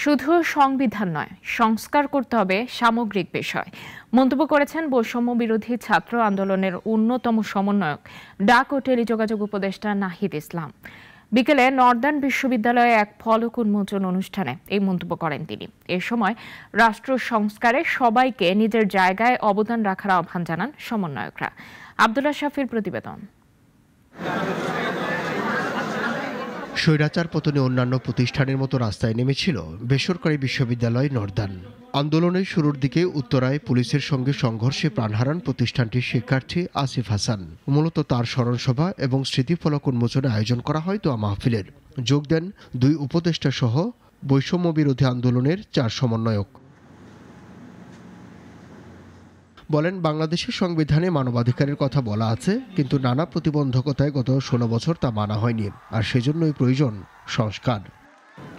শুধু সংবিধান নয়, সংস্কার করতে হবে সামগ্রিক বিষয় মন্তব্য করেছেন বৈষম্য বিরোধী ছাত্র আন্দোলনের অন্যতম সমন্বয়ক ডাক ও টেলিযোগাযোগ উপদেষ্টা নাহিদ ইসলাম। বিকেলে নর্দার্ন বিশ্ববিদ্যালয়ে এক ফলক উন্মোচন অনুষ্ঠানে এই মন্তব্য করেন তিনি। এ সময় রাষ্ট্র সংস্কারে সবাইকে নিজের জায়গায় অবদান রাখার আহ্বান জানান সমন্বয়করা। আব্দুল্লাহ শাফির প্রতিবেদন। স্বৈরাচার পতনে অন্যান্য প্রতিষ্ঠানের মতো রাস্তায় নেমেছিল বেসরকারি বিশ্ববিদ্যালয় নর্দার্ন। আন্দোলনের শুরুর দিকে উত্তরায় পুলিশের সঙ্গে সংঘর্ষে প্রাণ হারান প্রতিষ্ঠানটির শিক্ষার্থী আসিফ হাসান। মূলত তার স্মরণসভা এবং স্মৃতিফলক উন্মোচনে আয়োজন করা হয় দোয়া মাহফিলের। যোগ দেন 2 উপদেষ্টা সহ বৈষম্য বিরোধী আন্দোলনের 4 সমন্বয়ক। বলেন, বাংলাদেশের সংবিধানে মানবাধিকারের কথা বলা আছে, কিন্তু নানা প্রতিবন্ধকতায় গত 16 বছর তা মানা হয়নি, আর সেজন্যই প্রয়োজন সংস্কার।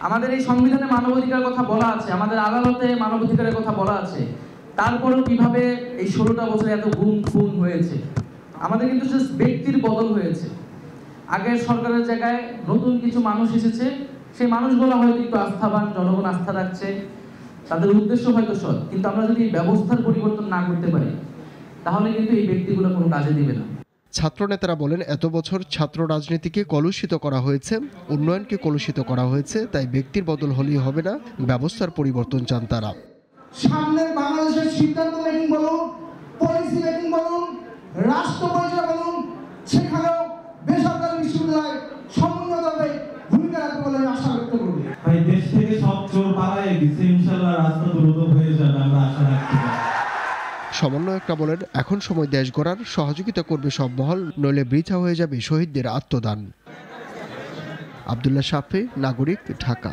আমাদের এই সংবিধানে মানবাধিকারের কথা বলা আছে, আমাদের আদালতে মানবাধিকারের কথা বলা আছে, তারপরেও কিভাবে এই 16টা বছরে এত গুম খুন হয়েছে। আমাদের কিন্তু জাস্ট ব্যক্তির বদল হয়েছে। আগের সরকারের জায়গায় নতুন কিছু মানুষ এসেছে, সেই মানুষগুলো হয়তো একটু আস্থাবান, জনগণ আস্থা রাখছে, তাদের উদ্দেশ্য হয়তো সৎ, কিন্তু আমরা যদি ব্যবস্থার পরিবর্তন না করতে পারি তাহলে কিন্তু এই ব্যক্তিগুলো কোনো কাজে দিবে না। ছাত্রনেতারা বলেন, এত বছর ছাত্র রাজনীতিকে কলুষিত করা হয়েছে, উন্নয়নকে কলুষিত করা হয়েছে, তাই ব্যক্তির বদল হলেই হবে না, ব্যবস্থার পরিবর্তন চান তারা। সামনের বাংলাদেশের সিদ্ধান্ত মেকিং বলুন, পলিসি মেকিং বলুন, রাষ্ট্র পরিচালনা বলুন, সেখানেও বেসরকারি বিশ্ববিদ্যালয় সমন্বয়ভাবে ভূমিকা রাখবে বলে আশা ব্যক্ত করি। ভাই, দেশ থেকে সব চোর পালায়ে গেছে, ইনশাআল্লাহ রাস্তা দ্রুত হয়ে যাবে, আমরা আশা রাখছি। সমন্বয়করা বলেন, এখন সময় দেশ গড়ার, সহযোগিতা করবে সব মহল, নইলে বৃথা হয়ে যাবে শহীদদের আত্মদান। আব্দুল্লাহ শাফি, নাগরিক, ঢাকা।